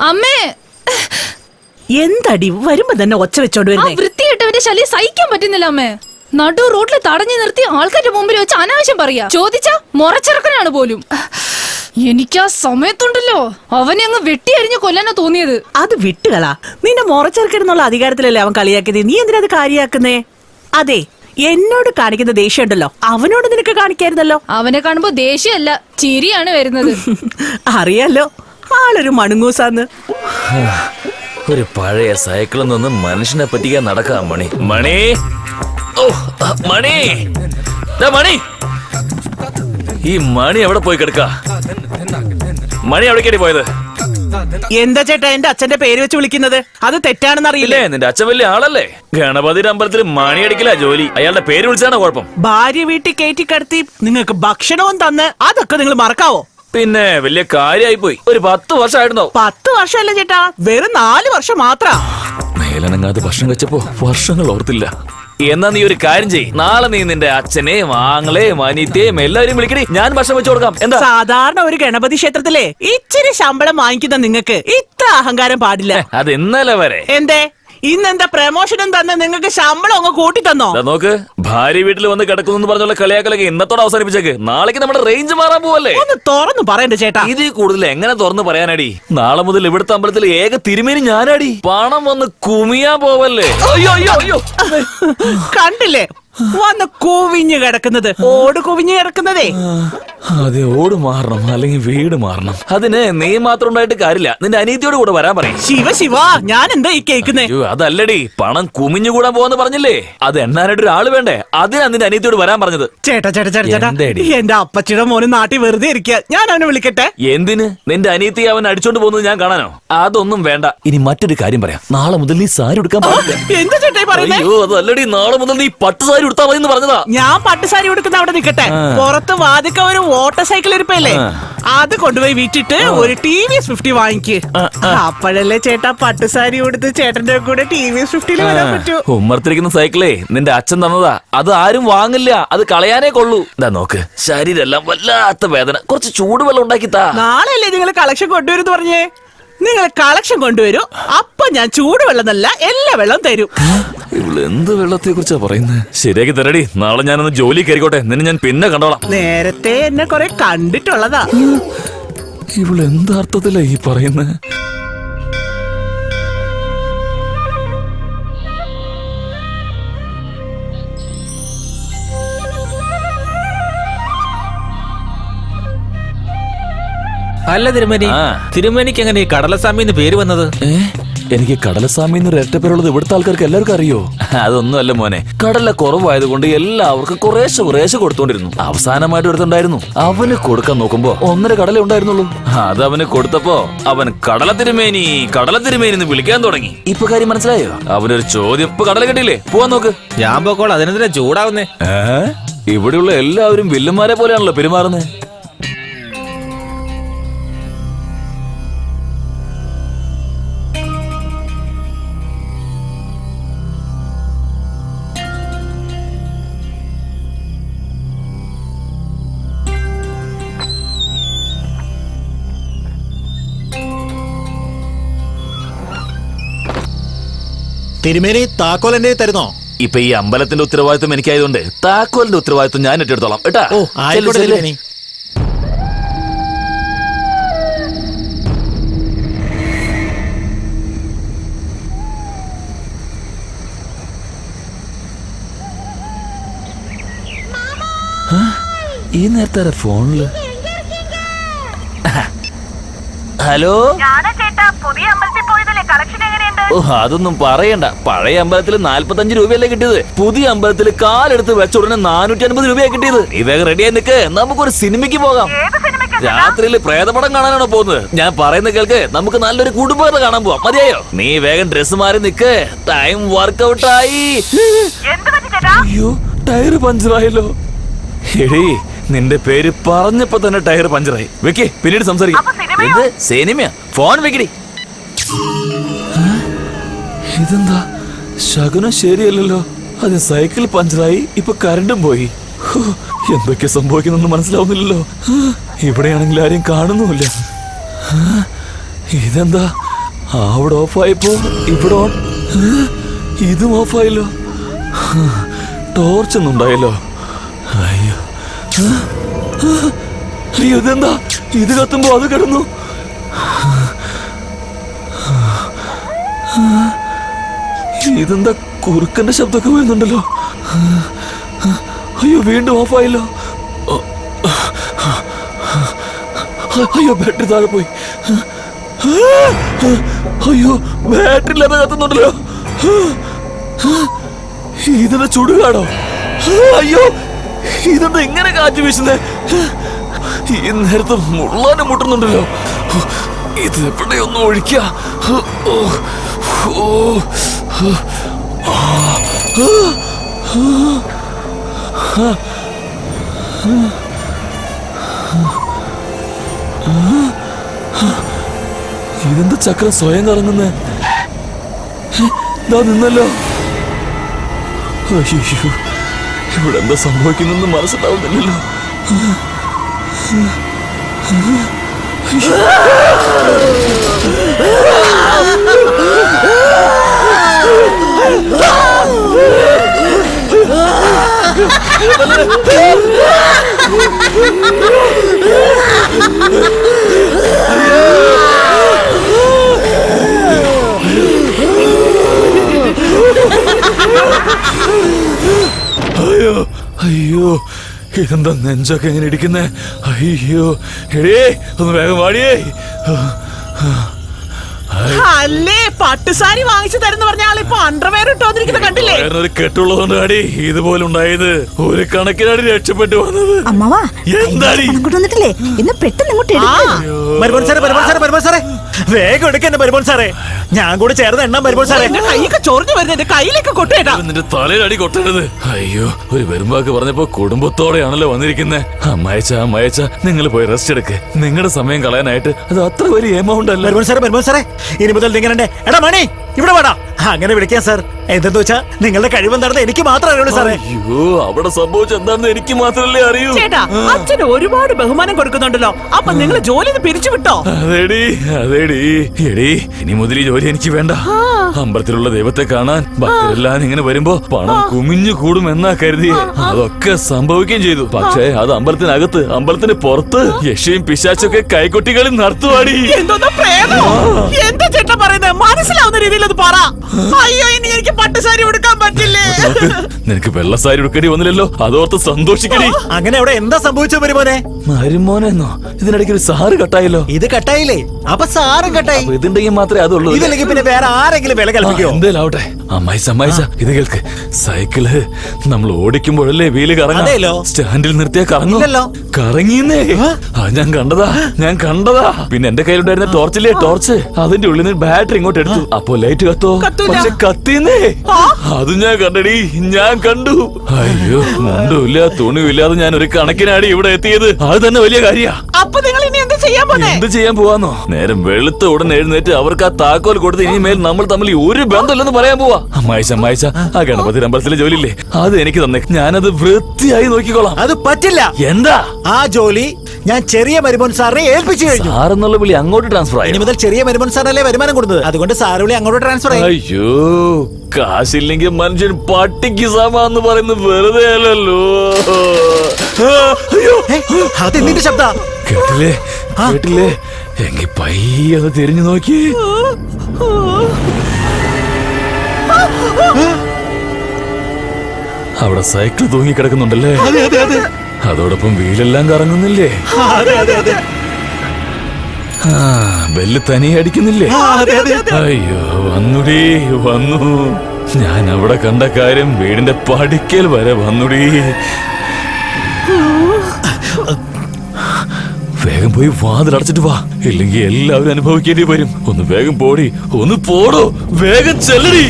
അമ്മേ, എന്തടി വരുമ്പോ തന്നെ ഒച്ച വെച്ചോണ്ട് വരുന്നേ? വൃത്തികെട്ടവന്റെ ശല്യം സഹിക്കാൻ പറ്റുന്നില്ല അമ്മേ. നടു റോഡിൽ തടഞ്ഞു നിർത്തി ആൾക്കാരുടെ മുമ്പിൽ വെച്ച് അനാവശ്യം പറയാ. ചോദിച്ചാ മുറച്ചിറക്കനാണ് പോലും. എനിക്ക് ആ സമയത്തുണ്ടല്ലോ അവനെ അങ്ങ് വെട്ടിയരിഞ്ഞ് കൊല്ലാനാ തോന്നിയത്. അത് വിട്ടുകളാ. നിന്റെ മുറച്ചെറുക്കെന്നുള്ള അധികാരത്തിലല്ലേ അവൻ കളിയാക്കിയത്. നീ എന്തിനാ അത് കാര്യാക്കുന്നേ? അതെ, എന്നോട് കാണിക്കുന്ന ദേഷ്യം ഉണ്ടല്ലോ, അവനോട് നിനക്ക് കാണിക്കായിരുന്നല്ലോ. അവനെ കാണുമ്പോ ദേഷ്യമല്ല, ചിരിയാണ് വരുന്നത്. അറിയാലോ, ആളൊരു മണുങ്ങൂസാന്ന്. ഒരു പഴയ സൈക്കിളിൽ നിന്ന് മനുഷ്യനെ പറ്റിക്കാൻ നടക്കാം. മണി മണി ഓ മണി മണി ഈ മണി എവിടെ പോയി കിടക്ക? മണി എവിടേക്കാടി പോയത്? എന്താ ചേട്ടാ എന്റെ അച്ഛന്റെ പേര് വെച്ച് വിളിക്കുന്നത്? അത് തെറ്റാണെന്ന് അറിയില്ലേ? നിന്റെ അച്ഛൻ വലിയ ആളല്ലേ? ഗണപതിയുടെ അമ്പലത്തിൽ മണി അടിക്കില്ല ജോലി. അയാളുടെ പേര് വിളിച്ചാണോ കുഴപ്പം? ഭാര്യ വീട്ടിൽ കയറ്റി കിടത്തി നിങ്ങൾക്ക് ഭക്ഷണവും തന്ന് അതൊക്കെ നിങ്ങൾ മറക്കാവോ? പിന്നെ വലിയ കാര്യമായി പോയി. ഒരു 10 വർഷമായിരുന്നോ? 10 വർഷമല്ല ചേട്ടാ, വെറും 4 വർഷം മാത്രം. മേലനങ്ങാതെ ഭക്ഷണം വെച്ചപ്പോ വർഷങ്ങൾ ഓർത്തില്ല. എന്നാ നീ ഒരു കാര്യം ചെയ്യ്, നാളെ നീ നിന്റെ അച്ഛനെയും ആങ്ങളെയും അനിയത്തെയും എല്ലാവരും വിളിക്കണേ, ഞാൻ ഭക്ഷണം വെച്ചു കൊടുക്കാം. എന്താ? സാധാരണ ഒരു ഗണപതി ക്ഷേത്രത്തിലെ ഇച്ചിരി ശമ്പളം വാങ്ങിക്കുന്ന നിങ്ങൾക്ക് ഇത്ര അഹങ്കാരം പാടില്ല. അത് ഇന്നലെ വരെ. എന്തേ ഇന്നെന്താ പ്രമോഷനും തന്നെ നിങ്ങൾക്ക് ശമ്പളം അങ്ങ് കൂട്ടി തന്നോ? നോക്ക്, ഭാര്യ വീട്ടിൽ വന്ന് കിടക്കുന്നു പറഞ്ഞുള്ള കളിയാക്കലൊക്കെ ഇന്നത്തോടെ അവസാനിപ്പിച്ചേക്ക്. നാളേക്ക് നമ്മുടെ റേഞ്ച് മാറാൻ പോവല്ലേ? ഒന്ന് തുറന്നു പറയണ്ട ചേട്ടാ. ഇതിൽ കൂടുതൽ എങ്ങനെ തുറന്നു പറയാനടി? നാളെ മുതൽ ഇവിടുത്തെ അമ്പലത്തിൽ ഏക തിരുമേനി ഞാനടി. പണം വന്ന് കുമിയാൻ പോവല്ലേ? അയ്യോ അയ്യോ അയ്യോ, കണ്ടില്ലേ വന്ന് കുവിഞ്ഞു കിടക്കുന്നത്, ഓട് കുവിഞ്ഞു കിടക്കുന്നതേ. അതെ, ഓട് മാറണം അല്ലെങ്കിൽ വീട് മാറണം. അതിന് നീ മാത്രം ഉണ്ടായിട്ട് കാര്യമില്ല, നിന്റെ അനിയത്തിയോട് കൂടെ വരാൻ പറയും. ശിവ ശിവ, ഞാൻ എന്താ ഈ കേൾക്കുന്നേ? അതല്ലടി, പണം കുമിഞ്ഞുകൂടാൻ പോവാന്ന് പറഞ്ഞില്ലേ, അത് എണ്ണാനായിട്ട് ഒരാള് വേണ്ടേ? അതിനാ നിന്റെ അനിയത്തിയോട് വരാൻ പറഞ്ഞത്. ചേട്ടാ ചേട്ടാ ചേട്ടാ ചേട്ടാ, എന്റെ അപ്പച്ചിയുടെ മോന് നാട്ടിൽ വെറുതെ ഇരിക്കുക, ഞാൻ അവനെ വിളിക്കട്ടെ? എന്തിന്? നിന്റെ അനിയത്തി അവൻ അടിച്ചോണ്ട് പോകുന്നത് ഞാൻ കാണാനോ? അതൊന്നും വേണ്ട. ഇനി മറ്റൊരു കാര്യം പറയാം, നാളെ മുതൽ നീ സാരി എടുക്കാൻ പാടില്ല. എന്താ ചേട്ടാ പറയുന്നേ? അയ്യോ അതല്ലടി, നാളെ മുതൽ നീ പട്ട് സാരി എടുത്താ മതി എന്ന് പറഞ്ഞതാ. ഞാൻ പട്ടുസാരി കൊടുക്കുന്ന അവിടെ നിൽക്കട്ടെ, പുറത്ത് വാതിക്ക ഒരു മോട്ടോർ സൈക്കിൾ ഇരിപ്പല്ലേ, അത് കൊണ്ടുപോയി വിറ്റിട്ട് ഒരു TVS 50 വാങ്ങിക്ക്. അപ്പോഴല്ലേ ചേട്ടാ പട്ടുസാരി കൊടുത്ത് ചേട്ടന്റെ കൂടെ TVS 50 വരാൻ പറ്റൂ. ഉമ്മർത്തിരിക്കുന്ന സൈക്കിളേ നിന്റെ അച്ഛൻ തന്നതാ, അത് ആരും വാങ്ങില്ല, അത് കളയാനേ കൊള്ളൂ. ഇതാ നോക്ക്, ശരീരെല്ലാം വല്ലാത്ത വേദന, കുറച്ച് ചൂടുവെള്ളം ഉണ്ടാക്കിത്താ. നാളെ അല്ലേ നിങ്ങൾ കളക്ഷൻ കൊണ്ടുവരുന്ന് പറഞ്ഞേ? നിങ്ങൾ കളക്ഷൻ കൊണ്ടുവരൂ, അപ്പൊ ഞാൻ ചൂടുവെള്ളം നല്ല എല്ലാ വെള്ളം തരും. എന്ത് വെള്ളത്തെ കുറിച്ചാ പറയുന്നത്? ശരിയാക്കി തരടി, നാളെ ഞാനൊന്ന് ജോലി കയറിക്കോട്ടെ, നിന്നെ ഞാൻ പിന്നെ കണ്ടോളാം. നേരത്തെ എന്നെ കുറെ കണ്ടിട്ടുള്ളതാ. ഇവള് എന്താർത്ഥത്തിലാ ഈ പറയുന്നത്? അല്ല തിരുമേനി, തിരുമേനിക്ക് എങ്ങനെ ഈ കടലസ്വാമി എന്ന് പേര് വന്നത്? എനിക്ക് കടലസ്വാമി എന്നൊരു ഇരട്ടപ്പേരുള്ളത് ഇവിടുത്തെ ആൾക്കാർക്ക് എല്ലാവർക്കും അറിയോ? അതൊന്നുമല്ല മോനെ, കടല കുറവായതുകൊണ്ട് എല്ലാവർക്കും കുറേശ്ശെ കുറേശ്ശെ കൊടുത്തോണ്ടിരുന്നു. അവസാനമായിട്ട് എടുത്തുണ്ടായിരുന്നു, അവന് കൊടുക്കാൻ നോക്കുമ്പോ 1.5 കടല ഉണ്ടായിരുന്നുള്ളൂ. അത് അവന് കൊടുത്തപ്പോ അവൻ കടല തിരുമേനി എന്ന് വിളിക്കാൻ തുടങ്ങി. ഇപ്പൊ കാര്യം മനസ്സിലായോ? അവനൊരു ചോദ്യം, ഇപ്പൊ കടല കിട്ടിയില്ലേ, പോവാൻ നോക്ക്. ഞാൻ പോക്കോൾ, അതിനെതിരെ ചൂടാവുന്നേ. ഇവിടെയുള്ള എല്ലാവരും വില്ലന്മാരെ പോലെയാണല്ലോ പെരുമാറുന്നത്. തിരുമേനി താക്കോൽ എന്നെ തരുന്നോ? ഇപ്പൊ ഈ അമ്പലത്തിന്റെ ഉത്തരവാദിത്വം എനിക്കായതുകൊണ്ട് താക്കോലിന്റെ ഉത്തരവാദിത്വം ഞാൻ ഏറ്റെടുത്തോളാം കേട്ടാ. ഓ ആയിക്കോട്ടെ തിരുമേനി. ഈ നേരത്തെ ഫോണില് ഹലോ. ഓ അതൊന്നും പറയണ്ട, പഴയ അമ്പലത്തിൽ 45 രൂപയല്ലേ കിട്ടിയത്, പുതിയ അമ്പലത്തിൽ കാലെടുത്ത് വെച്ച ഉടനെ 450 രൂപയാണ് കിട്ടിയത്. ഇതൊക്കെ റെഡിയായി നിൽക്ക്, നമുക്കൊരു സിനിമയ്ക്ക് പോകാം. രാത്രിയിൽ പ്രേതപടം കാണാനാണോ പോകുന്നത്? ഞാൻ പറയുന്ന കേൾക്ക്, നമുക്ക് നല്ലൊരു കുടുംബകഥ കാണാൻ പോവാം. മതിയായോ? നീ വേഗം ഡ്രസ് മാറി നിക്ക്, ടൈം വർക്കൗട്ടായി. അയ്യോ ടയർ പഞ്ചറായല്ലോ. എടീ നിന്റെ പേര് പറഞ്ഞപ്പോ തന്നെ ടയർ പഞ്ചറായി. വെക്കേ, പിന്നീട് സംസാരിക്കാം. എന്ത് സിനിമയാ? ഫോൺ വെക്കടി. ഇതെന്താ ശകുനം ശരിയല്ലല്ലോ, അത് സൈക്കിൾ പഞ്ചറായി, ഇപ്പൊ കറണ്ടും പോയി. എന്തൊക്കെ സംഭവിക്കുന്നൊന്നും മനസ്സിലാവുന്നില്ലല്ലോ. ഇവിടെയാണെങ്കിൽ ആരെയും കാണുന്നുമില്ല. ഇതെന്താ അവിടെ ഓഫായപ്പോ ഇവിടെ ഓൺ. ഇതും ഓഫായല്ലോ. ടോർച്ചൊന്നും ഉണ്ടായല്ലോ. അയ്യോ അയ്യോ, ഇതെന്താ? ഇത് കത്തുമ്പോ അത് കിടന്നു. ഇതെന്താ കുറുക്കന്റെ ശബ്ദമൊക്കെ വരുന്നുണ്ടല്ലോ. അയ്യോ, വീണ്ടും ഓഫായല്ലോ. അയ്യോ, ബാറ്ററി താഴെ പോയി. അയ്യോ, ബാറ്ററി ഇല്ലാതെ കത്തുന്നുണ്ടല്ലോ. ഇതെന്താ ചുടുകാടോ? അയ്യോ, ഇതെന്താ ഇങ്ങനെ കാറ്റ് വീശുന്നേ? ഈ നേരത്തെ മുള്ളാനും മുട്ടുന്നുണ്ടല്ലോ. ഇത് എവിടെയൊന്നും ഒഴിക്ക. ഇതെന്താ ചക്രം സ്വയം കറങ്ങുന്നേ? ഇതാ നിന്നല്ലോ. അയ്യോ, ഇവിടെ എന്താ സംഭവിക്കുന്നെന്ന് മനസ്സിലാവുന്നില്ലല്ലോ. അയ്യോ അയ്യോ, ഇതെന്താ നെഞ്ചൊക്കെ എങ്ങനെ ഇടിക്കുന്നേ? അയ്യോ, എടേ ഒന്ന് വേഗം വാടിയേ. അല്ലേ, പട്ടുസാരി വാങ്ങിച്ചു തരുന്ന പറഞ്ഞ ആളിപ്പോ അണ്ടർവെയർ ഇട്ട് വന്നിരിക്കുന്നത് കണ്ടില്ലേ? ഒരു കെട്ടുള്ളതുകൊണ്ട് അടി ഇതുപോലെ ഉണ്ടായത്. ഒരു കണക്കിനാടി രക്ഷപ്പെട്ടു വന്നത്. അമ്മാവാ, എന്താടി അങ്ങോട്ട് വന്നിട്ടില്ലേ? ഇന്ന് പെട്ടെന്ന് ഇങ്ങോട്ട് മരുമോൻ സാറേ, വേഗം എടുക്കന്നെ മരുമോൻ സാറേ. ഞാൻ കൂടെ ചേർന്ന് എണ്ണാൻ മരുമോൻ സാറേ. എന്റെ കൈയൊക്കെ ചൊറിഞ്ഞു വരുന്നത്, എന്റെ കയ്യിലേക്ക് കൊട്ടേട്ടാ. നിന്റെ തലയിലടി കൊട്ടരുത്. അയ്യോ, ഒരു വരുമ്പാക്ക് പറഞ്ഞപ്പോ കുടുംബത്തോടെയാണല്ലോ വന്നിരിക്കുന്നേ. അമ്മയച്ച നിങ്ങൾ പോയി റെസ്റ്റ് എടുക്ക്. നിങ്ങളുടെ സമയം കളയാനായിട്ട് അത് അത്ര വലിയ എമൗണ്ട് അല്ല. മരുമോൻ സാറേ, ഇനി മുതൽ നിങ്ങളുടെ എടാ മണി ഇവിടെ വേടാ അങ്ങനെ വിളിക്കാം സാർ. എന്തെന്ന് വെച്ചാ നിങ്ങളുടെ കഴിവെന്താണെന്ന് എനിക്ക് മാത്രമേ അറിയുള്ളൂ സാറേ. അയ്യോ, അവിടെ സംഭവിച്ച എന്താണെന്ന് എനിക്ക് മാത്രമല്ലേ അറിയൂ. ചേട്ടാ, അച്ഛന് ഒരുപാട് ബഹുമാനം കൊടുക്കുന്നുണ്ടല്ലോ. അപ്പൊ നിങ്ങൾ ജോലി പിരിച്ചു വിട്ടോ? അതേടി എടി, ഇനി മുതൽ ഈ ജോലി എനിക്ക് വേണ്ട. അമ്പലത്തിലുള്ള ദൈവത്തെ കാണാൻ ഭക്തരെല്ലാം ഇങ്ങനെ വരുമ്പോ പണം കുമിഞ്ഞു കൂടും എന്നാ കരുതി. അതൊക്കെ സംഭവിക്കുകയും ചെയ്തു. പക്ഷേ അത് അമ്പലത്തിനകത്ത്, അമ്പലത്തിന് പുറത്ത് യക്ഷയും പിശാച്ചൊക്കെ കൈകൊട്ടികളിൽ നടത്തുവാടി. എന്തോന്നാ പ്രേതോ? എന്താ ചേട്ടാ പറയുന്നത്? മനസ്സിലാവുന്ന രീതിയിൽ അത് പറ. അയ്യോ, ഇനി എനിക്ക് പട്ടുസാരി ഉടുക്കാൻ പറ്റില്ലേ? നിനക്ക് വെള്ളസാരി ഉടുക്കടി വന്നില്ലല്ലോ, അതോർത്ത് സന്തോഷിക്കടി. അങ്ങനെ അവിടെ എന്താ സംഭവിച്ചത് മരുമോനെ? മരുമോനെന്നോ? ഇതിനിടയ്ക്ക് ഒരു സാറ് കട്ടായല്ലോ. ഇത് കട്ടായില്ലേ? അപ്പൊ സാറും കട്ടായി. ഇതിണ്ടെങ്കിൽ മാത്രമേ അതുള്ളൂ. ഇതില്ലെങ്കിൽ പിന്നെ വേറെ ആരെങ്കിലും വില കൽപ്പിക്കോ? എന്തേലാവട്ടെ. അമ്മായിച്ച ഇത് കേൾക്ക്. സൈക്കിള് നമ്മൾ ഓടിക്കുമ്പോഴല്ലേ വീല് അതേലോ. സ്റ്റാൻഡിൽ നിർത്തിയാ ഇല്ലല്ലോ. കറങ്ങിന്നേ. ഞാൻ കണ്ടതാ. പിന്നെ എന്റെ കയ്യിലുണ്ടായിരുന്ന ടോർച്ചില്ലേ, ടോർച്ച്, അതിന്റെ ഉള്ളിൽ നിന്ന് ബാറ്ററി ഇങ്ങോട്ട് എടുത്തു. അപ്പൊ ലൈറ്റ് കത്തോ? പക്ഷെ കത്തിന്നേ. അത് ഞാൻ കണ്ടടി, ഞാൻ കണ്ടു. അയ്യോ, മുണ്ടുമില്ല തുണിയില്ലാതെ ഞാൻ ഒരു കണക്കിനാടി ഇവിടെ എത്തിയത്. അത് തന്നെ വലിയ കാര്യ. അപ്പൊ നിങ്ങൾ ഇനി എന്ത് ചെയ്യാൻ പോന്നെ? എന്ത് ചെയ്യാൻ പോവാന്നോ? നേരം വെളുത്ത ഉടനെ എഴുന്നേറ്റ് അവർക്ക് ആ താക്കോൽ കൊടുത്ത് ഇനിമേൽ നമ്മൾ തമ്മിൽ ഒരു ബന്ധമില്ലെന്ന് പറയാൻ പോവാ. അമ്മായിച്ച ആ ഗണപതി അമ്പലത്തിലെ ജോലിയില്ലേ, അത് എനിക്ക് തന്നെ. ഞാനത് വൃത്തിയായി നോക്കിക്കോളാം. അത് പറ്റില്ല. എന്താ? ആ ജോലി ഞാൻ ചെറിയ മരുമോൻ സാറിനെ ഏൽപ്പിച്ചു കഴിഞ്ഞു. സാറെന്നുള്ള വിളി അങ്ങോട്ട് ട്രാൻസ്ഫർ ആയി. ഇനി മുതൽ ചെറിയ മരുമോൻ സാറല്ലേ വരുമാനം കൊടുത്തത്. അതുകൊണ്ട് സാറ് വിളി അങ്ങോട്ട് ട്രാൻസ്ഫർ ആയി. അയ്യോ, കാശില്ലെങ്കിൽ മനുഷ്യൻ പട്ടിക്ക് സമാന്ന് പറയുന്നത് വെറുതെ അല്ലല്ലോ. അയ്യോ, അത് എന്തിന്റെ ശബ്ദ? കേട്ടില്ലേ? എങ്കി പയ്യത് തിരിഞ്ഞു നോക്കി. അവിടെ സൈക്കിൾ തൂങ്ങി കിടക്കുന്നുണ്ടല്ലേ? അതോടൊപ്പം വീലെല്ലാം കറങ്ങുന്നില്ലേ? ബെല്ല് തനിയെ അടിക്കുന്നില്ലേ? അയ്യോ, വന്നു. ഞാൻ അവിടെ കണ്ട കാര്യം വീടിന്റെ പടിക്കൽ വരെ വന്നുടി. വേഗം പോയി വാതിലടച്ചിട്ട് വാ, ഇല്ലെങ്കിൽ എല്ലാവരും അനുഭവിക്കേണ്ടി വരും. ഒന്ന് വേഗം പോടി, ഒന്ന് പോടോ, വേഗം ചെല്ലടി.